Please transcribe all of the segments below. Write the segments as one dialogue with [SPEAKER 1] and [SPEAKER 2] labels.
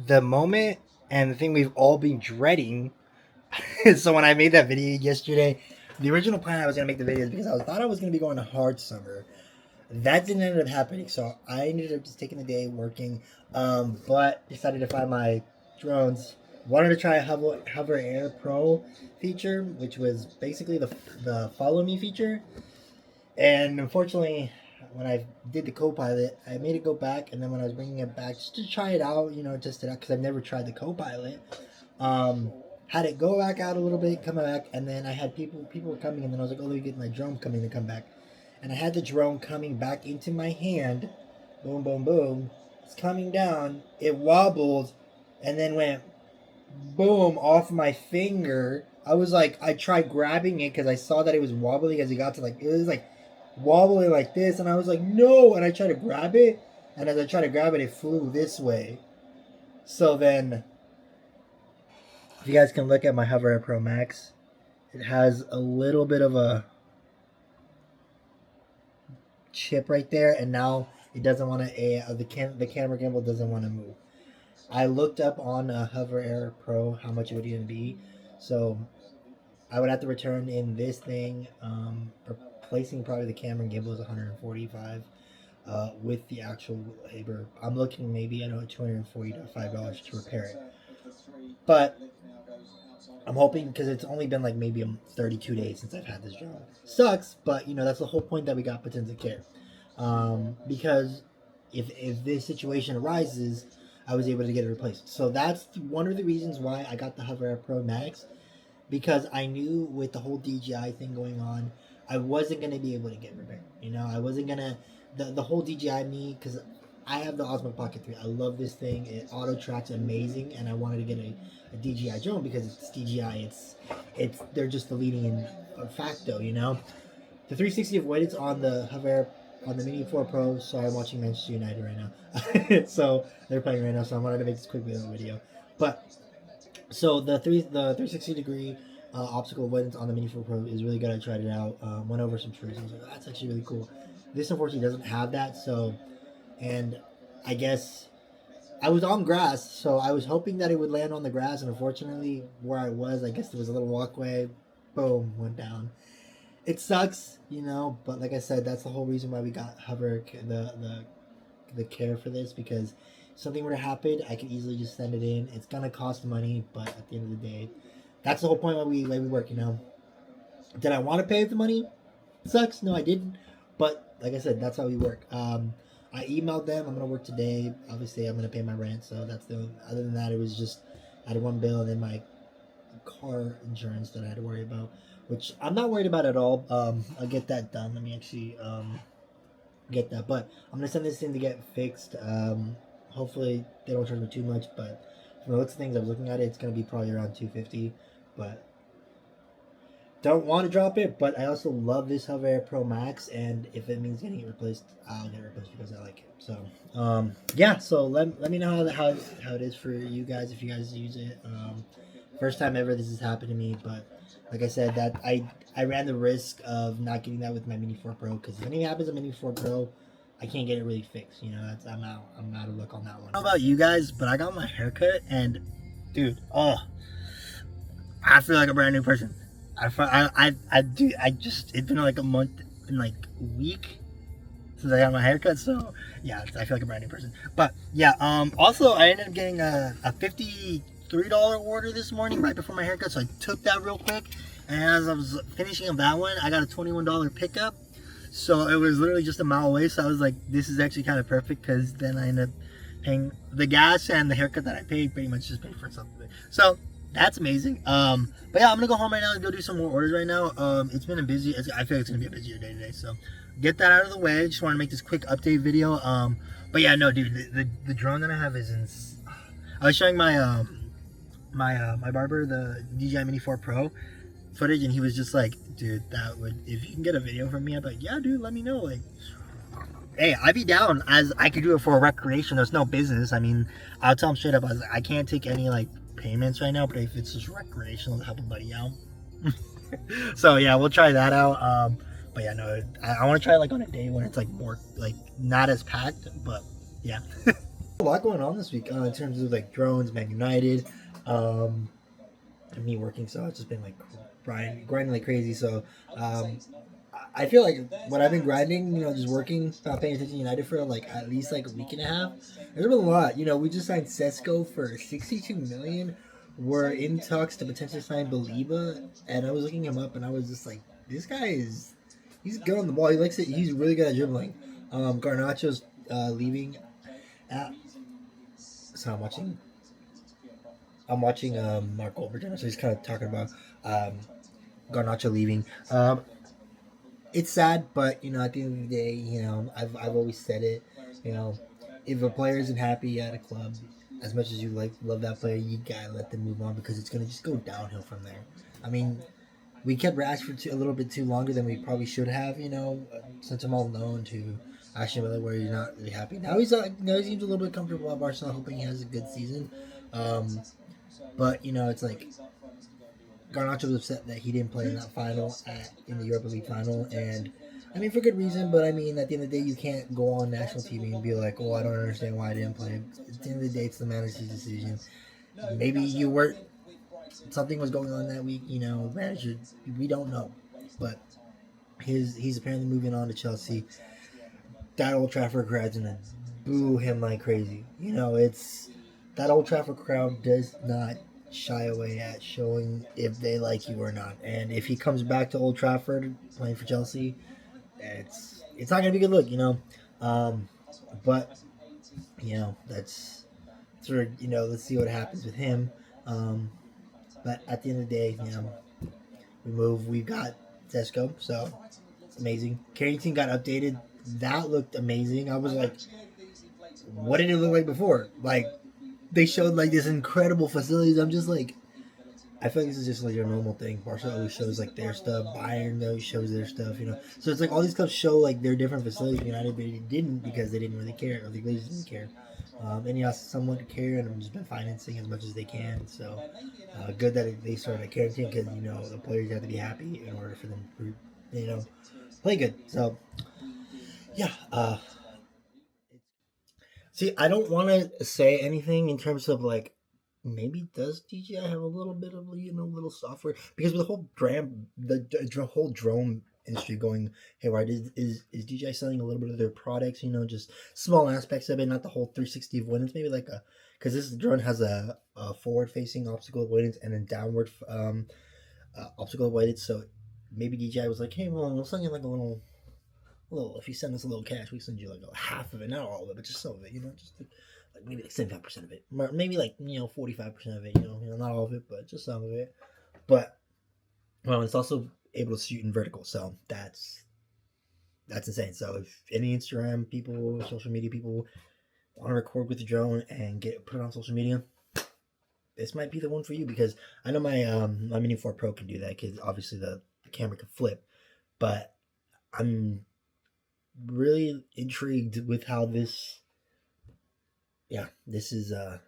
[SPEAKER 1] the moment and the thing we've all been dreading. So when I made that video yesterday, the original plan I was gonna make the video is because thought I was gonna be going to hard summer. That didn't end up happening, so I ended up just taking the day working, but decided to find my drones. Wanted to try a Hover Air Pro feature, which was basically the follow me feature. And unfortunately, when I did the co-pilot, I made it go back, and then when I was bringing it back just to try it out, just because I've never tried the co-pilot, um, had it go back out a little bit, come back, and then I had people were coming, and then I was like, oh, let me get my drone coming to come back, and I had the drone coming back into my hand, boom, boom, boom, it's coming down, it wobbled, and then went boom off my finger. I was like, I tried grabbing it because I saw that it was wobbling as it got to it was like wobbling like this, and I was like, no, and I tried to grab it, and as I tried to grab it, it flew this way. So then, if you guys can look at my Hover Air Pro Max, it has a little bit of a chip right there, and now it doesn't want to. The camera gimbal doesn't want to move. I looked up on Hover Air Pro how much it would even be, so I would have to return in this thing. Replacing probably the camera gimbal is 145. With the actual labor, I'm looking maybe $240 to $5 to repair it. But I'm hoping, because it's only been like maybe 32 days since I've had this drone. Sucks, but that's the whole point that we got Potenza Care. Because if this situation arises, I was able to get it replaced. So that's one of the reasons why I got the Hover Air Pro Max, because I knew with the whole DJI thing going on, I wasn't going to be able to get repaired. I wasn't going to, the whole DJI me, because I have the Osmo Pocket 3. I love this thing. It auto tracks amazing, and I wanted to get a DJI drone because it's DJI. They're just the leading in facto, The 360 avoidance on the Hover Air, on the Mini 4 Pro. Sorry, I'm watching Manchester United right now. So they're playing right now, so I wanted to make this quick video. But so the 360 degree obstacle avoidance on the Mini 4 Pro is really good. I tried it out. Went over some trees. I was like, that's actually really cool. This unfortunately doesn't have that, so, and I guess I was on grass, so I was hoping that it would land on the grass, and unfortunately, where I was, I guess there was a little walkway, boom, went down. It sucks, but like I said, that's the whole reason why we got Hover, the care for this, because if something were to happen, I could easily just send it in. It's gonna cost money, but at the end of the day, that's the whole point why we work, Did I want to pay the money? It sucks. No, I didn't. But like I said, that's how we work. I emailed them. I'm gonna work today. Obviously, I'm gonna pay my rent. So that's the. Other than that, it was just I had one bill and then my car insurance that I had to worry about, which I'm not worried about at all. I'll get that done. Let me actually get that. But I'm gonna send this in to get fixed. Hopefully they don't charge me too much. But from the looks of things, I was looking at it. It's gonna be probably around $250. But don't want to drop it, but I also love this Hover Air Pro Max, and if it means getting it replaced, I'll get it replaced because I like it. So, yeah. So let me know how it is for you guys if you guys use it. First time ever this has happened to me, but like I said, that I ran the risk of not getting that with my Mini 4 Pro, because if anything happens to Mini 4 Pro, I can't get it really fixed. That's I'm out of luck on that one. I don't know about you guys, but I got my haircut, and dude, I feel like a brand new person. It's been like a month and like a week since I got my haircut, so yeah, I feel like a brand new person. But yeah, also I ended up getting a $53 order this morning right before my haircut, so I took that real quick, and as I was finishing up that one, I got a $21 pickup, so it was literally just a mile away, so I was like, this is actually kind of perfect, because then I ended up paying the gas and the haircut that I paid pretty much just paid for something. So that's amazing. But yeah, I'm gonna go home right now and go do some more orders right now. It's been a busy. I feel like it's gonna be a busier day today, so get that out of the way. Just want to make this quick update video. But yeah, no, dude, the drone that I have is I was showing my my barber the DJI Mini 4 Pro footage, and he was just like, dude, that would, if you can get a video from me, I'd be like, yeah, dude, let me know. Like, hey, I'd be down, as I could do it for a recreation. There's no business. I mean, I'll tell him straight up, I can't take any like payments right now, but if it's just recreational to help a buddy out. So yeah, we'll try that out. But yeah, no, I want to try it like on a day when it's like more like not as packed, but yeah. A lot going on this week in terms of like drones, Man United, um, and me working. So it's just been like grinding like crazy. So um, I feel like when I've been grinding, just working, not paying attention to United for like at least like a week and a half. There's been a lot. We just signed Sesko for 62 million. We're in talks to potentially sign Baliba, and I was looking him up, and I was just like, this guy he's good on the ball. He likes it. He's really good at dribbling. Garnacho's leaving. At, so I'm watching Mark Goldberg, so he's kind of talking about um, Garnacho leaving. It's sad, but at the end of the day, I've always said it. You know, if a player isn't happy at a club, as much as you love that player, you gotta let them move on because it's gonna just go downhill from there. I mean, we kept Rashford a little bit too longer than we probably should have. Sent him all loan to Aston Villa, where he's not really happy. Now he seems a little bit comfortable at Barcelona, hoping he has a good season. Um, but it's like Garnacho was upset that he didn't play in that in the Europa League final, and I mean for good reason. But I mean, at the end of the day, you can't go on national TV and be like, "Oh, I don't understand why I didn't play." At the end of the day, it's the manager's decision. Maybe you were something was going on that week. Manager, we don't know, but he's apparently moving on to Chelsea. That Old Trafford crowd's gonna boo him like crazy. It's that Old Trafford crowd does not shy away at showing if they like you or not. And if he comes back to Old Trafford playing for Chelsea, it's not gonna be a good look. Um, but that's sort of let's see what happens with him. Um, but at the end of the day, we move. We've got Zesco, so amazing. Carrington got updated. That looked amazing. I was like, what did it look like before? Like they showed like this incredible facilities. I'm just like, I feel like this is just like your normal thing. Barcelona always shows like their stuff. Bayern always shows their stuff. So it's like all these clubs show like their different facilities. United didn't because they didn't really care, or the Glazers didn't care. And someone to care, and I've just been financing as much as they can. So good that they started caring because the players have to be happy in order for them to play good. So yeah. See, I don't want to say anything in terms of like maybe does DJI have a little bit of little software because with the whole whole drone industry going haywire is DJI selling a little bit of their products, just small aspects of it, not the whole 360 avoidance, maybe like a because this drone has a forward facing obstacle avoidance and then downward obstacle avoidance, so maybe DJI was like, hey, well, we'll send you like a little, if you send us a little cash, we send you like a half of it, not all of it, but just some of it, just like maybe like 75% of it, maybe like 45% of it, not all of it, but just some of it. But well, it's also able to shoot in vertical, so that's insane. So if any Instagram people, social media people want to record with the drone and put it on social media, this might be the one for you because I know my Mini 4 Pro can do that because obviously the camera can flip, but I'm really intrigued with how this this is a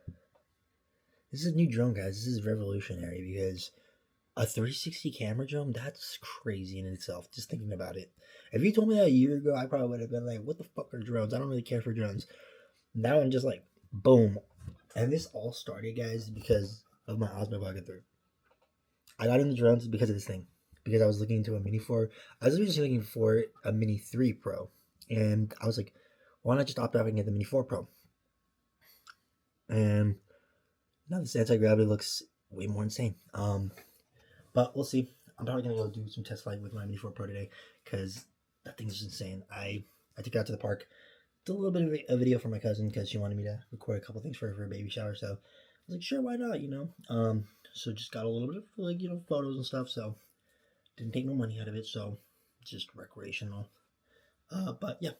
[SPEAKER 1] new drone, guys. This is revolutionary because a 360 camera drone, that's crazy in itself, just thinking about it. If you told me that a year ago, I probably would have been like, what the fuck are drones? I don't really care for drones. Now I'm just like, boom. And this all started, guys, because of my Osmo Pocket 3. I got into drones because of this thing. Because I was looking into a Mini 4. I was originally looking for a Mini 3 Pro. And I was like, why not just opt out and get the Mini 4 Pro? And now this anti-gravity looks way more insane. But we'll see. I'm probably gonna go do some test flight with my Mini 4 Pro today because that thing's just insane. I took it out to the park, did a little bit of a video for my cousin because she wanted me to record a couple things for her baby shower. So I was like, sure, why not? So just got a little bit of like photos and stuff. So didn't take no money out of it. So just recreational. But yeah.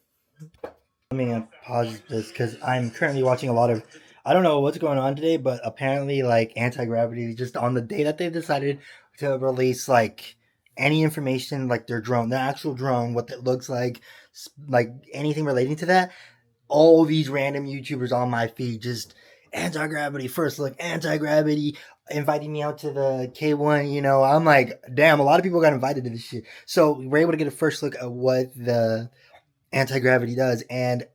[SPEAKER 1] Let me pause this because I'm currently watching a lot of. I don't know what's going on today, but apparently, like anti-gravity, just on the day that they decided to release like any information, like their drone, the actual drone, what it looks like anything relating to that. All these random YouTubers on my feed just anti-gravity first look, anti-gravity, inviting me out to the K1. I'm like, damn, a lot of people got invited to this shit. So we're able to get a first look at what the anti-gravity does, and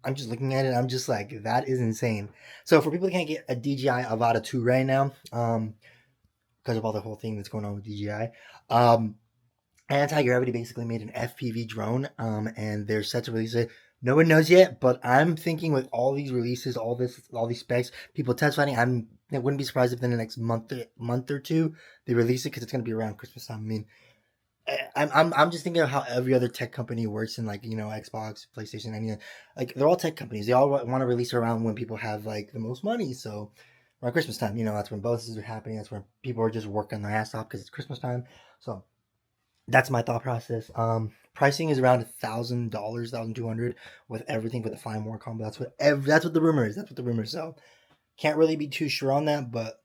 [SPEAKER 1] I'm just looking at it. I'm just like, that is insane. So for people who can't get a DJI Avata 2 right now, because of all the whole thing that's going on with DJI, Anti-Gravity basically made an FPV drone, and they're set to release it. No one knows yet, but I'm thinking with all these releases, all these specs, people test finding, I wouldn't be surprised if in the next month or two they release it because it's gonna be around Christmas time. I mean, I'm just thinking of how every other tech company works in, like, Xbox, PlayStation, any, like, they're all tech companies. They all want to release it around when people have like the most money. So around Christmas time, that's when bonuses are happening. That's when people are just working their ass off because it's Christmas time. So that's my thought process. Pricing is around $1,000, 1,200 with everything with the Flying War combo. That's what the rumor is. That's what the rumor is. So can't really be too sure on that, but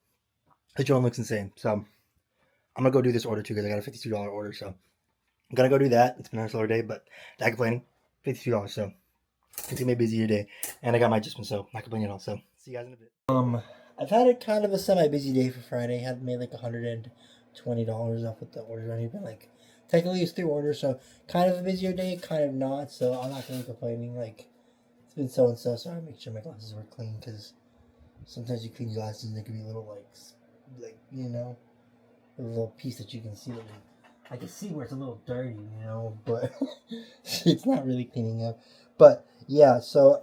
[SPEAKER 1] the drone looks insane. So I'm gonna go do this order too because I got a $52 order. So I'm gonna go do that. It's been a slower day, but not complaining. $52. So it's gonna be a busier day, and I got my adjustment, so not complaining at all. So see you guys in a bit. I've had a kind of a semi-busy day for Friday. Had made like $120 off with the orders. I've been like, technically it's 3 orders, so kind of a busier day, kind of not. So I'm not gonna be complaining. Like, it's been so and so. So I make sure my glasses were clean because sometimes you clean your glasses and there can be a little like a little piece that you can see. I can see where it's a little dirty, but it's not really cleaning up. But yeah, so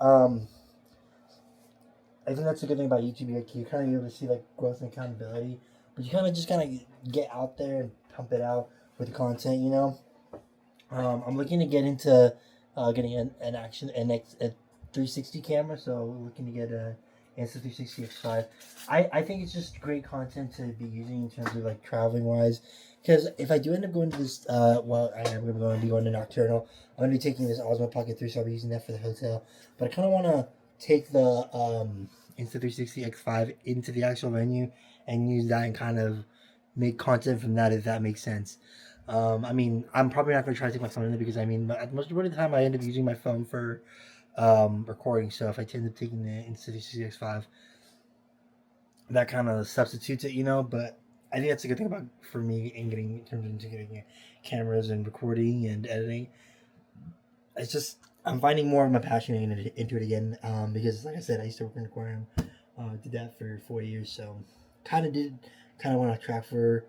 [SPEAKER 1] I think that's a good thing about YouTube. You kind of able to see like growth and accountability, but you kind of get out there and pump it out with the content. I'm looking to get into getting an action a 360 camera, so looking to get a Insta360 A1. I think it's just great content to be using in terms of like traveling wise. Because if I do end up going to this, I am going to be going to Nocturnal. I'm going to be taking this Osmo Pocket 3, so I'll be using that for the hotel. But I kind of want to take the Insta360 X5 into the actual venue and use that and kind of make content from that, if that makes sense. I mean, I'm probably not going to try to take my phone in there because, I mean, most of the time I end up using my phone for recording. So if I tend to taking the Insta360 X5, that kind of substitutes it, but I think that's a good thing about for me in terms of getting cameras and recording and editing. It's just I'm finding more of my passion into it again, because like I said, I used to work in the aquarium, did that for 4 years, so kind of went off track for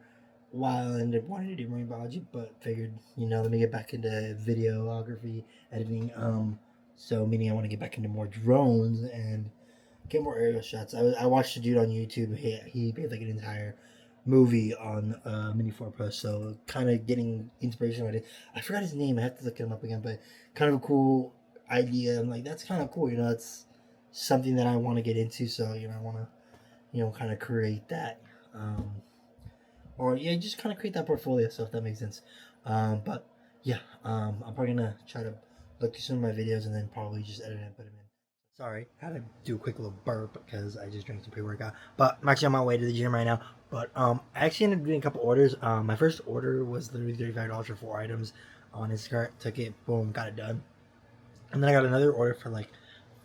[SPEAKER 1] a while and ended up wanting to do marine biology, but figured let me get back into videography, editing, so meaning I want to get back into more drones and get more aerial shots. I watched a dude on YouTube. He made like an entire movie on Mini 4 Pro. So kind of getting inspiration on it. I forgot his name. I have to look him up again. But kind of a cool idea. I'm like, that's kind of cool. It's something that I want to get into. So I want to kind of create that. Or yeah, just kind of create that portfolio. So if that makes sense. But yeah, I'm probably gonna try to look through some of my videos and then probably just edit and put them in. Sorry, had to do a quick little burp because I just drank some pre-workout. But I'm actually on my way to the gym right now. But I actually ended up doing a couple orders. My first order was literally $35 for 4 items on Instacart. Took it, boom, got it done. And then I got another order for like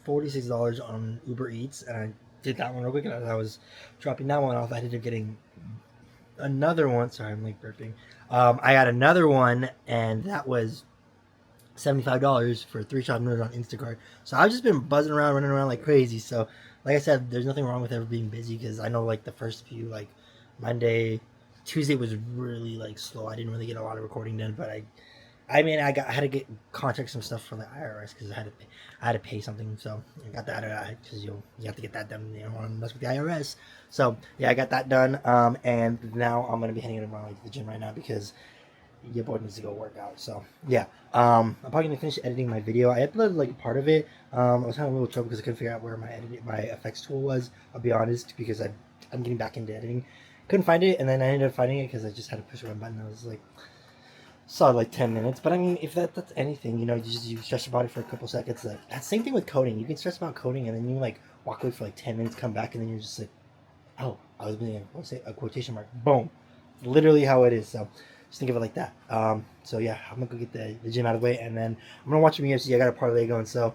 [SPEAKER 1] $46 on Uber Eats, and I did that one real quick. And as I was dropping that one off, I ended up getting another one. Sorry, I'm like burping. I got another one, and that was $75 for 3 shot noodles on Instacart. So I've just been buzzing around, running around like crazy. So like I said, there's nothing wrong with ever being busy, because I know like the first few, like Monday, Tuesday was really like slow. I didn't really get a lot of recording done, but I mean, I had to get contact some stuff from the IRS because I had to pay something. So I got that because you have to get that done. You don't want to mess with the IRS. So yeah, I got that done. And now I'm gonna be heading around to the gym right now because your boy needs to go work out. So yeah, I'm probably gonna finish editing my video. I uploaded like part of it. I was having a little trouble because I couldn't figure out where my effects tool was. I'll be honest, because I'm getting back into editing. Couldn't find it, and then I ended up finding it because I just had to push one button. I was like, saw like 10 minutes. But I mean, if that's anything, you stress about it for a couple seconds. Like that same thing with coding. You can stress about coding, and then you like walk away for like 10 minutes, come back, and then you're just like, oh, I was being a quotation mark. Boom, literally how it is. So just think of it like that. So yeah, I'm gonna go get the gym out of the way, and then I'm gonna watch some UFC. I got a parlay going, so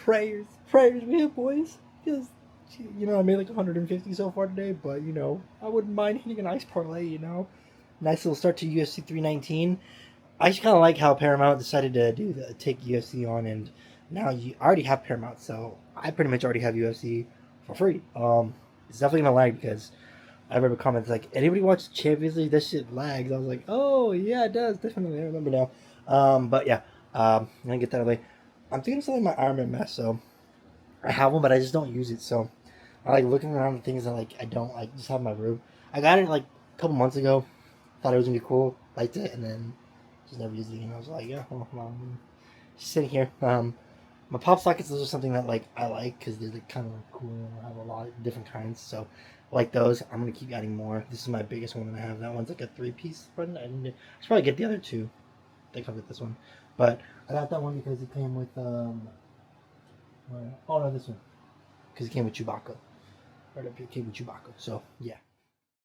[SPEAKER 1] prayers, we have boys, because I made like 150 so far today, but I wouldn't mind hitting a nice parlay. Nice little start to UFC 319. I just kind of like how Paramount decided to take UFC on and now you already have Paramount, so I pretty much already have UFC for free. It's definitely gonna lag because I remember comments like, anybody watch Champions League? That shit lags. I was like, oh yeah, it does definitely. I remember now. But yeah, I'm gonna get that away. I'm thinking of selling my Iron Man mask, so I have one, but I just don't use it. So I like looking around at things that like I don't like just have in my room. I got it like a couple months ago. Thought it was gonna be cool, liked it, and then just never used it again. I was like, yeah, well, just sitting here. My pop sockets, those are something that like I like because they're like, kind of like cool and I have a lot of different kinds. So I like those. I'm gonna keep adding more. This is my biggest one that I have. That one's like a 3-piece front. I should probably get the other two. They come with this one, but I got that one because it came with oh no, this one because it came with Chewbacca. Right up here, came with Chewbacca. So yeah.